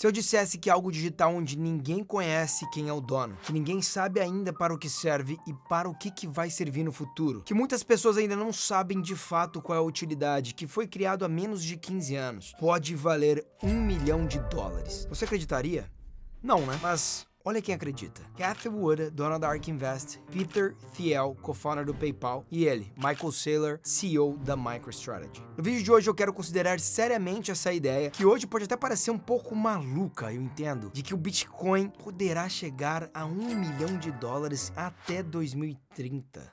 Se eu dissesse que é algo digital onde ninguém conhece quem é o dono, que ninguém sabe ainda para o que serve e para o que vai servir no futuro, que muitas pessoas ainda não sabem de fato qual é a utilidade, que foi criado há menos de 15 anos, pode valer $1 milhão. Você acreditaria? Não, né? Mas olha quem acredita. Cathie Wood, dona da ARK Invest, Peter Thiel, co-founder do PayPal, e ele, Michael Saylor, CEO da MicroStrategy. No vídeo de hoje eu quero considerar seriamente essa ideia, que hoje pode até parecer um pouco maluca, eu entendo, de que o Bitcoin poderá chegar a $1 milhão até 2030.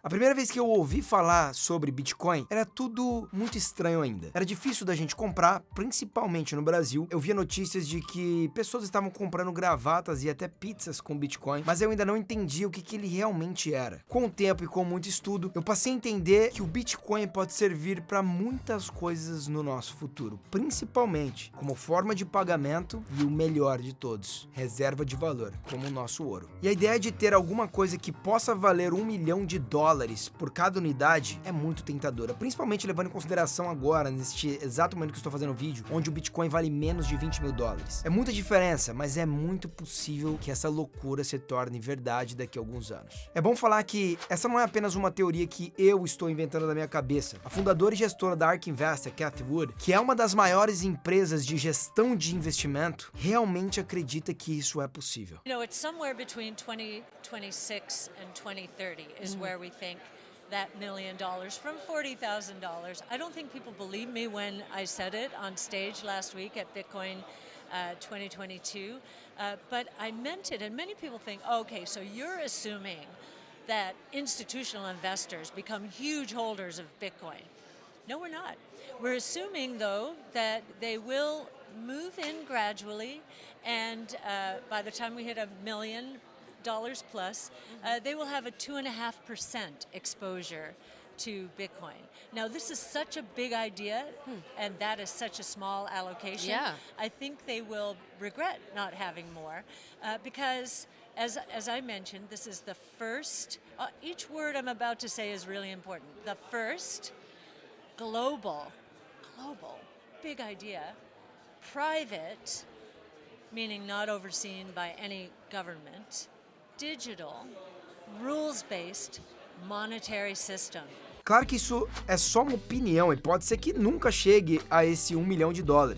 A primeira vez que eu ouvi falar sobre Bitcoin, era tudo muito estranho ainda. Era difícil da gente comprar, principalmente no Brasil. Eu via notícias de que pessoas estavam comprando gravatas e até pizzas com Bitcoin, mas eu ainda não entendia o que ele realmente era. Com o tempo e com muito estudo, eu passei a entender que o Bitcoin pode servir para muitas coisas no nosso futuro, principalmente como forma de pagamento e o melhor de todos, reserva de valor, como o nosso ouro. E a ideia de ter alguma coisa que possa valer $1 milhão por cada unidade é muito tentadora, principalmente levando em consideração agora, neste exato momento que eu estou fazendo o vídeo, onde o Bitcoin vale menos de $20 mil. É muita diferença, mas é muito possível que essa loucura se torne verdade daqui a alguns anos. É bom falar que essa não é apenas uma teoria que eu estou inventando na minha cabeça. A fundadora e gestora da ARK Invest, a Cathie Wood, que é uma das maiores empresas de gestão de investimento, realmente acredita que isso é possível. You know, it's somewhere between 2026 and 2030 is where we think that $1 million from $40,000. I don't think people believed me when I said it on stage last week at Bitcoin 2022, but I meant it, and many people think, okay, so you're assuming that institutional investors become huge holders of Bitcoin. No, we're not. We're assuming, though, that they will move in gradually, and by the time we hit $1 million plus, they will have a 2.5% exposure to Bitcoin. Now, this is such a big idea, and that is such a small allocation. Yeah. I think they will regret not having more because, as I mentioned, this is the first, each word I'm about to say is really important. The first global, big idea, private, meaning not overseen by any government, digital, rules-based monetary system. Claro que isso é só uma opinião e pode ser que nunca chegue a esse $1 milhão.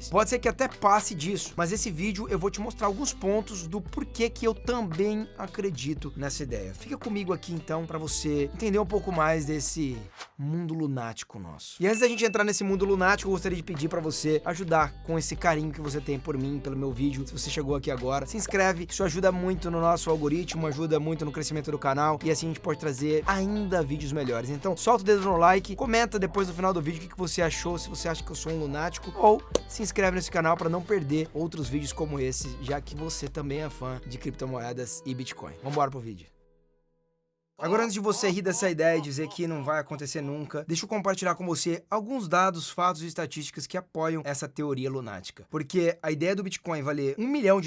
Pode ser que até passe disso, mas esse vídeo eu vou te mostrar alguns pontos do porquê que eu também acredito nessa ideia. Fica comigo aqui então para você entender um pouco mais desse mundo lunático nosso. E antes da gente entrar nesse mundo lunático, eu gostaria de pedir para você ajudar com esse carinho que você tem por mim, pelo meu vídeo. Se você chegou aqui agora, se inscreve, isso ajuda muito no nosso algoritmo, ajuda muito no crescimento do canal e assim a gente pode trazer ainda vídeos melhores. Então solta o dedo no like, comenta depois no final do vídeo o que você achou, se você acha que eu sou um lunático, ou se inscreve nesse canal para não perder outros vídeos como esse, já que você também é fã de criptomoedas e Bitcoin. Vambora pro vídeo. Agora, antes de você rir dessa ideia e dizer que não vai acontecer nunca, deixa eu compartilhar com você alguns dados, fatos e estatísticas que apoiam essa teoria lunática. Porque a ideia do Bitcoin valer $1 milhão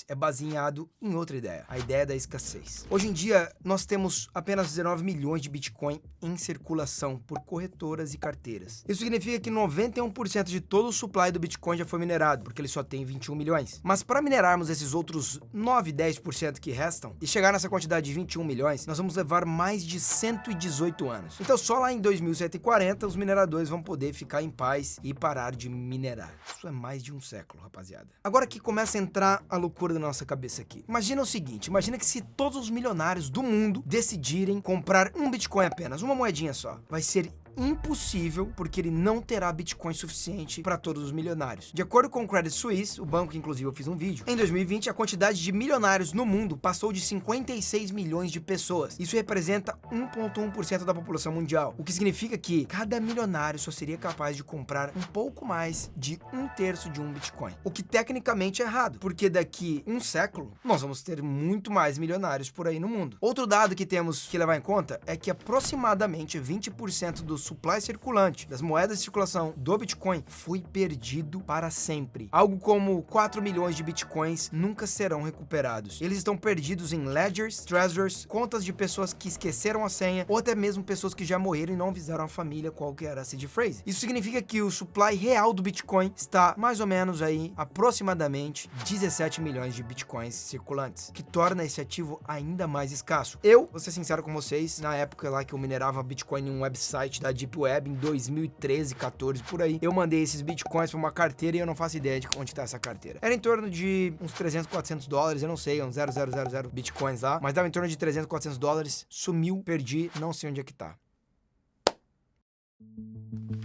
é baseado em outra ideia, a ideia da escassez. Hoje em dia, nós temos apenas 19 milhões de Bitcoin em circulação por corretoras e carteiras. Isso significa que 91% de todo o supply do Bitcoin já foi minerado, porque ele só tem 21 milhões. Mas para minerarmos esses outros 9, 10% que restam e chegar nessa quantidade de 21 milhões, nós vamos levar mais de 118 anos. Então só lá em 2140 os mineradores vão poder ficar em paz e parar de minerar. Isso é mais de um século, rapaziada. Agora que começa a entrar a loucura da nossa cabeça aqui. Imagina o seguinte, imagina que se todos os milionários do mundo decidirem comprar um Bitcoin apenas, uma moedinha só, vai ser impossível, porque ele não terá Bitcoin suficiente para todos os milionários. De acordo com o Credit Suisse, o banco que inclusive eu fiz um vídeo, em 2020 a quantidade de milionários no mundo passou de 56 milhões de pessoas. Isso representa 1,1% da população mundial, o que significa que cada milionário só seria capaz de comprar um pouco mais de 1/3 de um Bitcoin. O que tecnicamente é errado, porque daqui um século nós vamos ter muito mais milionários por aí no mundo. Outro dado que temos que levar em conta é que aproximadamente 20% dos supply circulante, das moedas de circulação do Bitcoin, foi perdido para sempre. Algo como 4 milhões de Bitcoins nunca serão recuperados. Eles estão perdidos em ledgers, treasures, contas de pessoas que esqueceram a senha, ou até mesmo pessoas que já morreram e não avisaram a família qual que era a seed phrase. Isso significa que o supply real do Bitcoin está mais ou menos aí, aproximadamente 17 milhões de Bitcoins circulantes, que torna esse ativo ainda mais escasso. Eu, vou ser sincero com vocês, na época lá que eu minerava Bitcoin em um website da Deep Web, em 2013, 14, por aí, eu mandei esses Bitcoins para uma carteira e eu não faço ideia de onde está essa carteira. Era em torno de uns 300, 400 dólares, eu não sei, uns 0,000 Bitcoins lá, mas dava em torno de 300, 400 dólares, sumiu, perdi, não sei onde é que tá.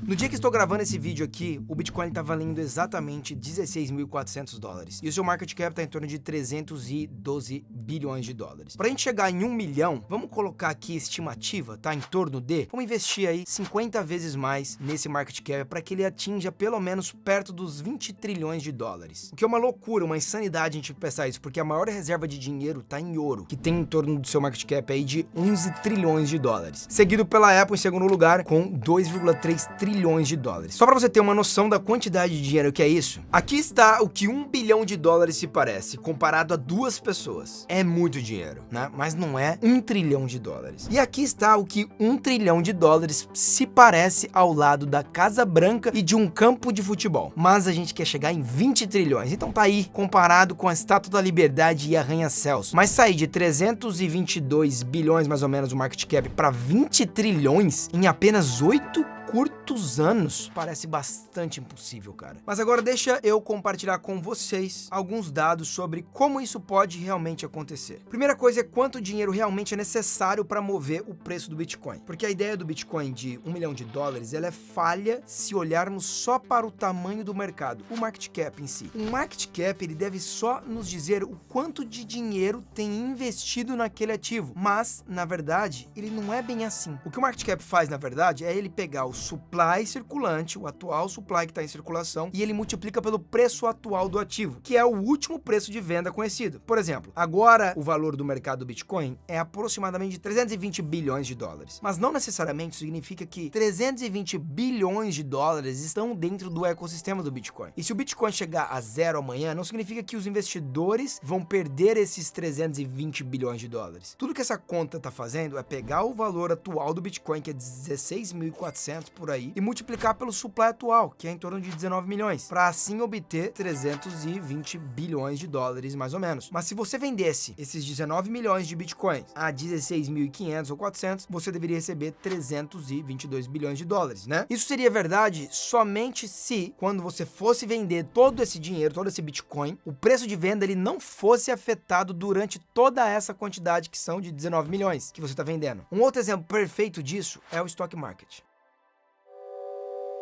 No dia que estou gravando esse vídeo aqui, o Bitcoin está valendo exatamente 16.400 dólares. E o seu market cap está em torno de 312 bilhões de dólares. Para a gente chegar em 1 milhão, vamos colocar aqui estimativa, tá? Em torno de... Vamos investir aí 50 vezes mais nesse market cap para que ele atinja pelo menos perto dos 20 trilhões de dólares. O que é uma loucura, uma insanidade a gente pensar isso, porque a maior reserva de dinheiro está em ouro, que tem em torno do seu market cap aí de 11 trilhões de dólares. Seguido pela Apple em segundo lugar, com 2,3 trilhões de dólares. Só para você ter uma noção da quantidade de dinheiro que é isso, aqui está o que 1 bilhão de dólares se parece, comparado a 2 pessoas. É muito dinheiro, né? Mas não é 1 trilhão de dólares. E aqui está o que 1 trilhão de dólares se parece ao lado da Casa Branca e de um campo de futebol. Mas a gente quer chegar em 20 trilhões, então tá aí, comparado com a Estátua da Liberdade e arranha-céus. Mas sair de 322 bilhões, mais ou menos, o market cap, para 20 trilhões em apenas 8 curtos anos parece bastante impossível, cara. Mas agora deixa eu compartilhar com vocês alguns dados sobre como isso pode realmente acontecer. Primeira coisa é quanto dinheiro realmente é necessário para mover o preço do Bitcoin. Porque a ideia do Bitcoin de 1 milhão de dólares, ela é falha se olharmos só para o tamanho do mercado, o market cap em si. O market cap, ele deve só nos dizer o quanto de dinheiro tem investido naquele ativo, mas, na verdade, ele não é bem assim. O que o market cap faz, na verdade, é ele pegar o supply circulante, o atual supply que está em circulação, e ele multiplica pelo preço atual do ativo, que é o último preço de venda conhecido. Por exemplo, agora o valor do mercado do Bitcoin é aproximadamente 320 bilhões de dólares, mas não necessariamente significa que 320 bilhões de dólares estão dentro do ecossistema do Bitcoin. E se o Bitcoin chegar a zero amanhã, não significa que os investidores vão perder esses 320 bilhões de dólares. Tudo que essa conta está fazendo é pegar o valor atual do Bitcoin, que é 16.400 por aí, e multiplicar pelo supply atual, que é em torno de 19 milhões, para assim obter 320 bilhões de dólares, mais ou menos. Mas se você vendesse esses 19 milhões de Bitcoins a 16.500 ou 400, você deveria receber 322 bilhões de dólares, né? Isso seria verdade somente se, quando você fosse vender todo esse dinheiro, todo esse Bitcoin, o preço de venda ele não fosse afetado durante toda essa quantidade que são de 19 milhões que você está vendendo. Um outro exemplo perfeito disso é o stock market.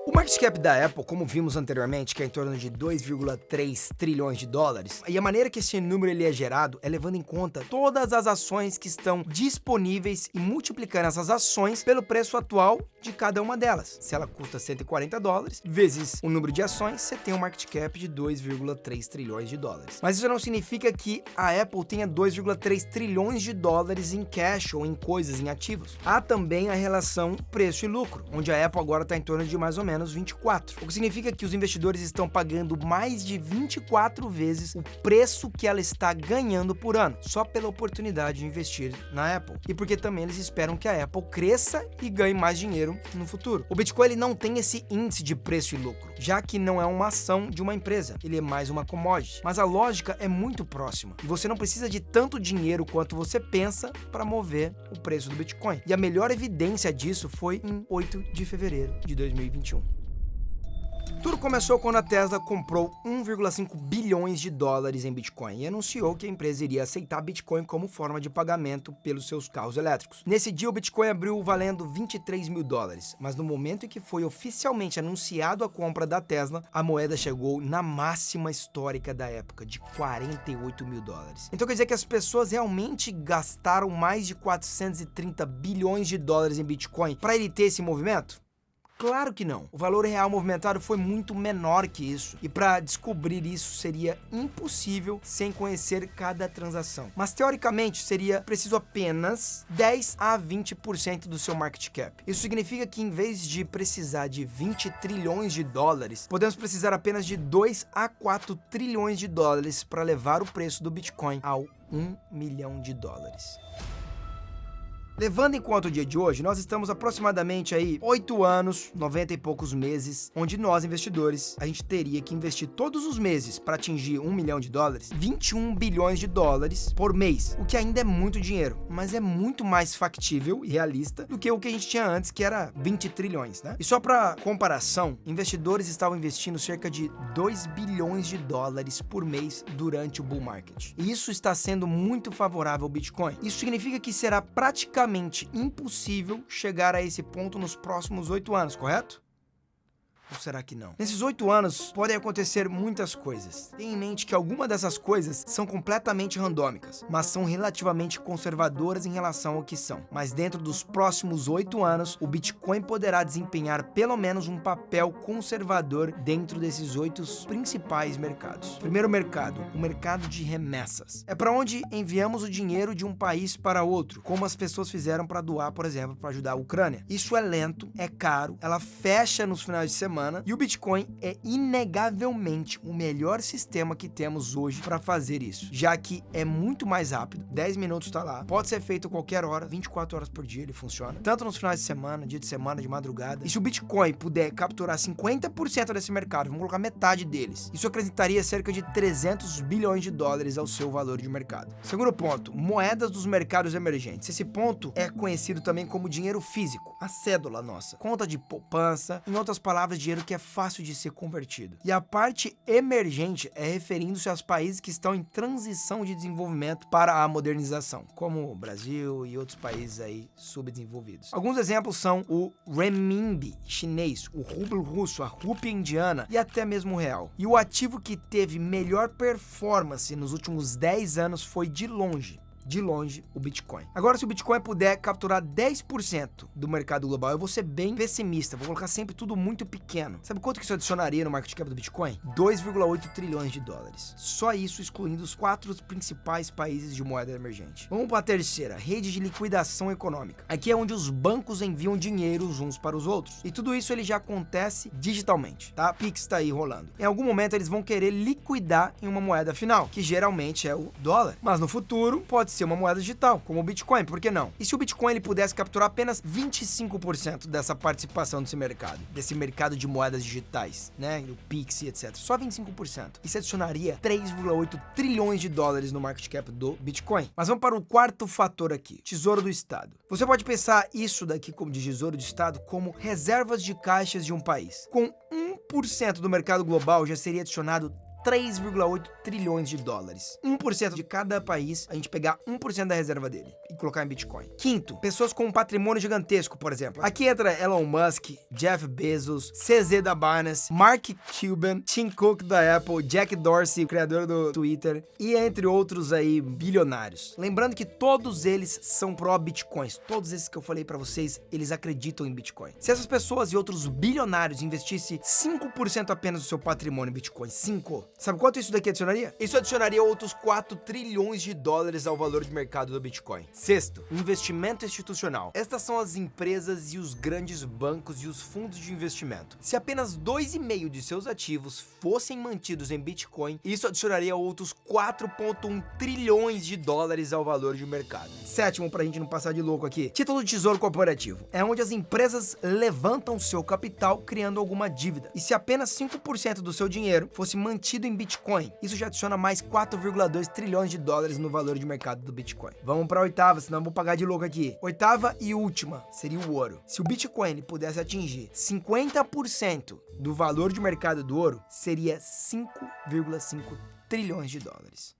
O market cap da Apple, como vimos anteriormente, que é em torno de 2,3 trilhões de dólares, e a maneira que esse número ele é gerado é levando em conta todas as ações que estão disponíveis e multiplicando essas ações pelo preço atual de cada uma delas. Se ela custa 140 dólares, vezes o número de ações, você tem um market cap de 2,3 trilhões de dólares. Mas isso não significa que a Apple tenha 2,3 trilhões de dólares em cash ou em coisas, em ativos. Há também a relação preço e lucro, onde a Apple agora está em torno de mais ou menos 24, o que significa que os investidores estão pagando mais de 24 vezes o preço que ela está ganhando por ano, só pela oportunidade de investir na Apple. E porque também eles esperam que a Apple cresça e ganhe mais dinheiro no futuro. O Bitcoin ele não tem esse índice de preço e lucro, já que não é uma ação de uma empresa, ele é mais uma commodity. Mas a lógica é muito próxima, e você não precisa de tanto dinheiro quanto você pensa para mover o preço do Bitcoin. E a melhor evidência disso foi em 8 de fevereiro de 2021. Tudo começou quando a Tesla comprou 1,5 bilhões de dólares em Bitcoin e anunciou que a empresa iria aceitar Bitcoin como forma de pagamento pelos seus carros elétricos. Nesse dia, o Bitcoin abriu valendo 23 mil dólares, mas no momento em que foi oficialmente anunciado a compra da Tesla, a moeda chegou na máxima histórica da época, de 48 mil dólares. Então quer dizer que as pessoas realmente gastaram mais de 430 bilhões de dólares em Bitcoin para ele ter esse movimento? Claro que não. O valor real movimentado foi muito menor que isso. E para descobrir isso seria impossível sem conhecer cada transação. Mas teoricamente seria preciso apenas 10 a 20% do seu market cap. Isso significa que em vez de precisar de 20 trilhões de dólares, podemos precisar apenas de 2 a 4 trilhões de dólares para levar o preço do Bitcoin ao 1 milhão de dólares. Levando em conta o dia de hoje, nós estamos aproximadamente aí 8 anos, 90 e poucos meses, onde nós, investidores, a gente teria que investir todos os meses para atingir 1 milhão de dólares, 21 bilhões de dólares por mês, o que ainda é muito dinheiro, mas é muito mais factível e realista do que o que a gente tinha antes, que era 20 trilhões, né? E só para comparação, investidores estavam investindo cerca de 2 bilhões de dólares por mês durante o bull market. E isso está sendo muito favorável ao Bitcoin. Isso significa que será praticamente impossível chegar a esse ponto nos próximos 8 anos, correto? Ou será que não? Nesses 8 anos, podem acontecer muitas coisas. Tenha em mente que algumas dessas coisas são completamente randômicas, mas são relativamente conservadoras em relação ao que são. Mas dentro dos próximos 8 anos, o Bitcoin poderá desempenhar pelo menos um papel conservador dentro desses 8 principais mercados. Primeiro mercado, o mercado de remessas. É para onde enviamos o dinheiro de um país para outro, como as pessoas fizeram para doar, por exemplo, para ajudar a Ucrânia. Isso é lento, é caro, ela fecha nos finais de semana, e o Bitcoin é inegavelmente o melhor sistema que temos hoje para fazer isso, já que é muito mais rápido, 10 minutos está lá, pode ser feito a qualquer hora, 24 horas por dia ele funciona, tanto nos finais de semana, dia de semana, de madrugada. E se o Bitcoin puder capturar 50% desse mercado, vamos colocar metade deles, isso acrescentaria cerca de 300 bilhões de dólares ao seu valor de mercado. Segundo ponto, moedas dos mercados emergentes. Esse ponto é conhecido também como dinheiro físico, a cédula nossa, conta de poupança, em outras palavras, dinheiro que é fácil de ser convertido. E a parte emergente é referindo-se aos países que estão em transição de desenvolvimento para a modernização, como o Brasil e outros países aí subdesenvolvidos. Alguns exemplos são o renminbi chinês, o rublo russo, a rúpia indiana e até mesmo o real. E o ativo que teve melhor performance nos últimos 10 anos foi de longe, o Bitcoin. Agora, se o Bitcoin puder capturar 10% do mercado global, eu vou ser bem pessimista, vou colocar sempre tudo muito pequeno. Sabe quanto que isso adicionaria no market cap do Bitcoin? 2,8 trilhões de dólares. Só isso excluindo os 4 principais países de moeda emergente. Vamos para a terceira, rede de liquidação econômica. Aqui é onde os bancos enviam dinheiro uns para os outros. E tudo isso ele já acontece digitalmente, tá? Pix está aí rolando. Em algum momento eles vão querer liquidar em uma moeda final, que geralmente é o dólar. Mas no futuro pode ser uma moeda digital, como o Bitcoin, por que não? E se o Bitcoin ele pudesse capturar apenas 25% dessa participação desse mercado de moedas digitais, né, o Pix e etc, só 25%. Isso adicionaria 3,8 trilhões de dólares no market cap do Bitcoin. Mas vamos para o quarto fator aqui, Tesouro do Estado. Você pode pensar isso daqui como de Tesouro do Estado como reservas de caixas de um país. Com 1% do mercado global já seria adicionado 3,8 trilhões de dólares. 1% de cada país, a gente pegar 1% da reserva dele e colocar em Bitcoin. Quinto, pessoas com um patrimônio gigantesco, por exemplo. Aqui entra Elon Musk, Jeff Bezos, CZ da Binance, Mark Cuban, Tim Cook da Apple, Jack Dorsey, criador do Twitter, e entre outros aí bilionários. Lembrando que todos eles são pró-Bitcoins. Todos esses que eu falei pra vocês, eles acreditam em Bitcoin. Se essas pessoas e outros bilionários investissem 5% apenas do seu patrimônio em Bitcoin, 5%, sabe quanto isso daqui adicionaria? Isso adicionaria outros 4 trilhões de dólares ao valor de mercado do Bitcoin. Sexto, investimento institucional. Estas são as empresas e os grandes bancos e os fundos de investimento. Se apenas 2,5% de seus ativos fossem mantidos em Bitcoin, isso adicionaria outros 4,1 trilhões de dólares ao valor de mercado. Sétimo, pra gente não passar de louco aqui, título de tesouro corporativo. É onde as empresas levantam seu capital criando alguma dívida. E se apenas 5% do seu dinheiro fosse mantido em Bitcoin, isso já adiciona mais 4,2 trilhões de dólares no valor de mercado do Bitcoin. Vamos para a oitava, senão eu vou pagar de louco aqui. Oitava e última seria o ouro. Se o Bitcoin pudesse atingir 50% do valor de mercado do ouro, seria 5,5 trilhões de dólares.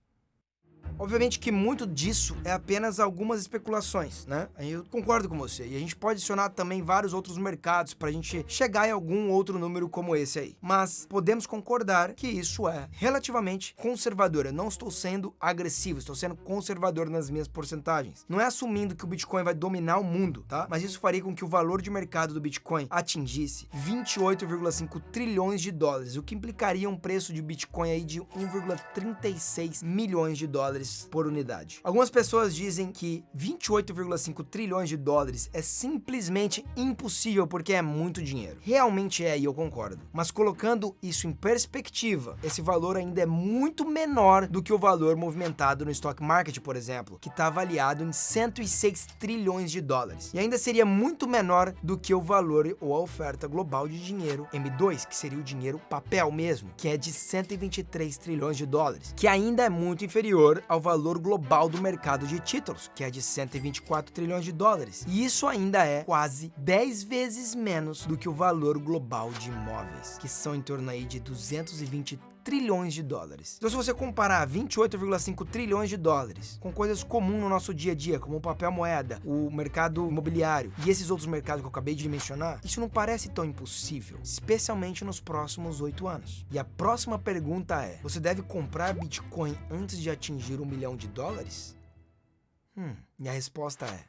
Obviamente que muito disso é apenas algumas especulações, né? Aí eu concordo com você. E a gente pode adicionar também vários outros mercados pra gente chegar em algum outro número como esse aí. Mas podemos concordar que isso é relativamente conservador. Eu não estou sendo agressivo, estou sendo conservador nas minhas porcentagens. Não é assumindo que o Bitcoin vai dominar o mundo, tá? Mas isso faria com que o valor de mercado do Bitcoin atingisse 28,5 trilhões de dólares, o que implicaria um preço de Bitcoin aí de 1,36 milhões de dólares por unidade. Algumas pessoas dizem que 28,5 trilhões de dólares é simplesmente impossível porque é muito dinheiro. Realmente é, e eu concordo. Mas colocando isso em perspectiva, esse valor ainda é muito menor do que o valor movimentado no stock market, por exemplo, que está avaliado em 106 trilhões de dólares. E ainda seria muito menor do que o valor ou a oferta global de dinheiro M2, que seria o dinheiro papel mesmo, que é de 123 trilhões de dólares, que ainda é muito inferior ao valor global do mercado de títulos, que é de 124 trilhões de dólares. E isso ainda é quase 10 vezes menos do que o valor global de imóveis, que são em torno aí de 220 trilhões de dólares. Então, se você comparar 28,5 trilhões de dólares com coisas comuns no nosso dia a dia, como o papel moeda, o mercado imobiliário e esses outros mercados que eu acabei de mencionar, isso não parece tão impossível, especialmente nos próximos 8 anos. E a próxima pergunta é: você deve comprar Bitcoin antes de atingir $1 milhão? E a resposta é: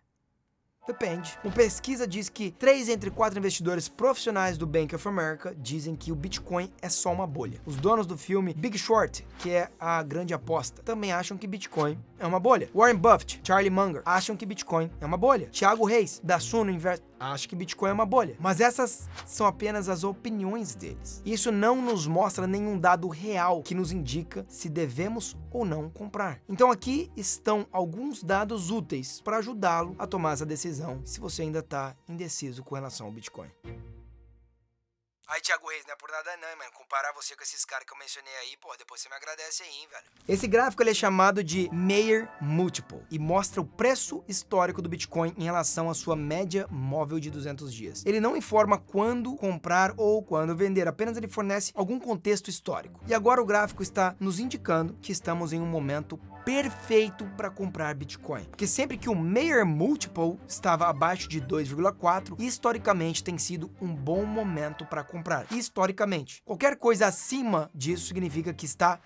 depende. Uma pesquisa diz que 3 entre 4 investidores profissionais do Bank of America dizem que o Bitcoin é só uma bolha. Os donos do filme Big Short, que é a grande aposta, também acham que Bitcoin é uma bolha. Warren Buffett, Charlie Munger acham que Bitcoin é uma bolha. Thiago Reis, da Suno Invest, acha que Bitcoin é uma bolha. Mas essas são apenas as opiniões deles. Isso não nos mostra nenhum dado real que nos indica se devemos ou não comprar. Então aqui estão alguns dados úteis para ajudá-lo a tomar essa decisão, se você ainda está indeciso com relação ao Bitcoin. Aí, Thiago Reis, não é por nada não, mano. Comparar você com esses caras que eu mencionei aí, pô, depois você me agradece aí, hein, velho. Esse gráfico ele é chamado de Mayer Multiple e mostra o preço histórico do Bitcoin em relação à sua média móvel de 200 dias. Ele não informa quando comprar ou quando vender, apenas ele fornece algum contexto histórico. E agora o gráfico está nos indicando que estamos em um momento perfeito para comprar Bitcoin. Porque sempre que o Mayer Multiple estava abaixo de 2,4, historicamente tem sido um bom momento para comprar. Historicamente. Qualquer coisa acima disso significa que está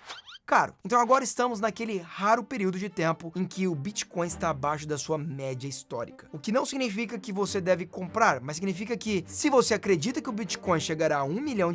caro. Então agora estamos naquele raro período de tempo em que o Bitcoin está abaixo da sua média histórica. O que não significa que você deve comprar, mas significa que se você acredita que o Bitcoin chegará a $1 milhão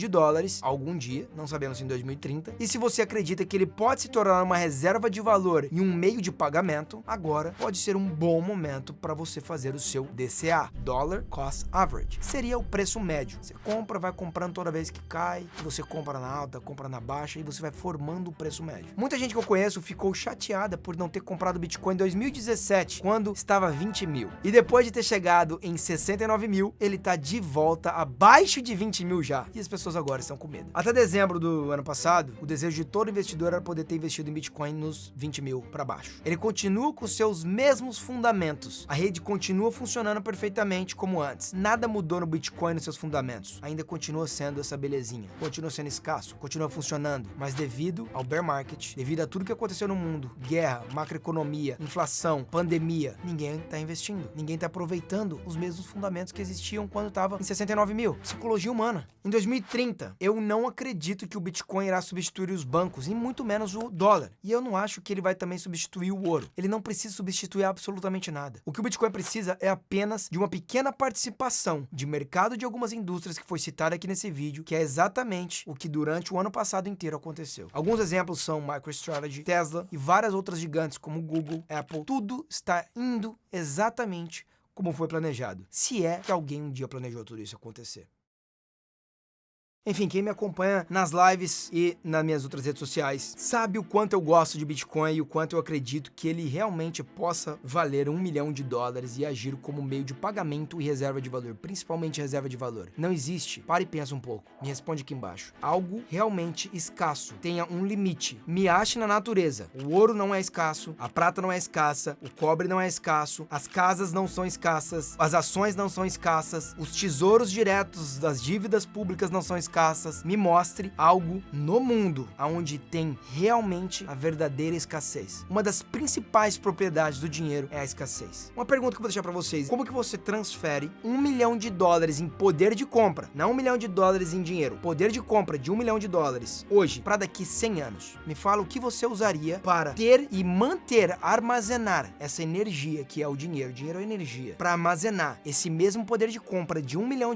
algum dia, não sabemos se em 2030, e se você acredita que ele pode se tornar uma reserva de valor e um meio de pagamento, agora pode ser um bom momento para você fazer o seu DCA, Dollar Cost Average. Seria o preço médio. Você compra, vai comprando toda vez que cai, você compra na alta, compra na baixa e você vai formando o preço médio. Muita gente que eu conheço ficou chateada por não ter comprado Bitcoin em 2017, quando estava 20 mil. E depois de ter chegado em 69 mil, ele tá de volta abaixo de 20 mil já. E as pessoas agora estão com medo. Até dezembro do ano passado, o desejo de todo investidor era poder ter investido em Bitcoin nos 20 mil para baixo. Ele continua com seus mesmos fundamentos. A rede continua funcionando perfeitamente como antes. Nada mudou no Bitcoin nos seus fundamentos. Ainda continua sendo essa belezinha. Continua sendo escasso, continua funcionando. Mas devido ao bear market, devido a tudo que aconteceu no mundo, guerra, macroeconomia, inflação, pandemia, ninguém tá investindo, ninguém tá aproveitando os mesmos fundamentos que existiam quando tava em 69 mil. Psicologia humana. Em 2030, eu não acredito que o Bitcoin irá substituir os bancos, e muito menos o dólar. E eu não acho que ele vai também substituir o ouro. Ele não precisa substituir absolutamente nada. O que o Bitcoin precisa é apenas de uma pequena participação de mercado de algumas indústrias que foi citada aqui nesse vídeo, que é exatamente o que durante o ano passado inteiro aconteceu. Alguns exemplos são MicroStrategy, Tesla e várias outras gigantes como Google, Apple. Tudo está indo exatamente como foi planejado. Se é que alguém um dia planejou tudo isso acontecer. Enfim, quem me acompanha nas lives e nas minhas outras redes sociais sabe o quanto eu gosto de Bitcoin e o quanto eu acredito que ele realmente possa valer $1 milhão e agir como meio de pagamento e reserva de valor, principalmente reserva de valor. Não existe, para e pensa um pouco, me responde aqui embaixo, algo realmente escasso, tenha um limite, me ache na natureza. O ouro não é escasso, a prata não é escassa, o cobre não é escasso, as casas não são escassas, as ações não são escassas, os tesouros diretos das dívidas públicas não são escassas, caças, me mostre algo no mundo onde tem realmente a verdadeira escassez. Uma das principais propriedades do dinheiro é a escassez. Uma pergunta que eu vou deixar para vocês: como que você transfere $1 milhão em poder de compra, não $1 milhão em dinheiro, poder de compra de $1 milhão hoje para daqui 100 anos? Me fala o que você usaria para ter e manter, armazenar essa energia que é o dinheiro. O dinheiro é energia, para armazenar esse mesmo poder de compra de $1 milhão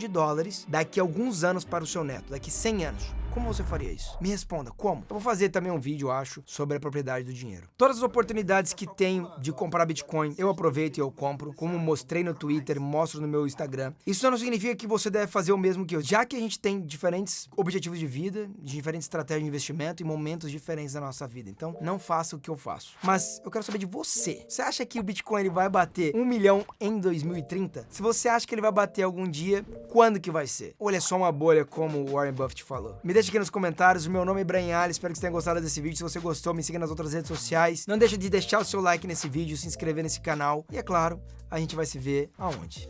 daqui a alguns anos para o seu neto, daqui 100 anos. Como você faria isso? Me responda, como? Eu vou fazer também um vídeo, eu acho, sobre a propriedade do dinheiro. Todas as oportunidades que tenho de comprar Bitcoin, eu aproveito e eu compro, como mostrei no Twitter, mostro no meu Instagram. Isso não significa que você deve fazer o mesmo que eu, já que a gente tem diferentes objetivos de vida, diferentes estratégias de investimento e momentos diferentes da nossa vida. Então, não faça o que eu faço. Mas eu quero saber de você. Você acha que o Bitcoin ele vai bater 1 milhão em 2030? Se você acha que ele vai bater algum dia, quando que vai ser? Ou ele é só uma bolha, como o Warren Buffett falou? Me deixa aqui nos comentários. O meu nome é Ibrahim Ali, espero que você tenha gostado desse vídeo. Se você gostou, me siga nas outras redes sociais. Não deixa de deixar o seu like nesse vídeo, se inscrever nesse canal. E é claro, a gente vai se ver aonde?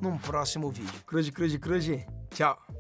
Num próximo vídeo. Cruze. Tchau.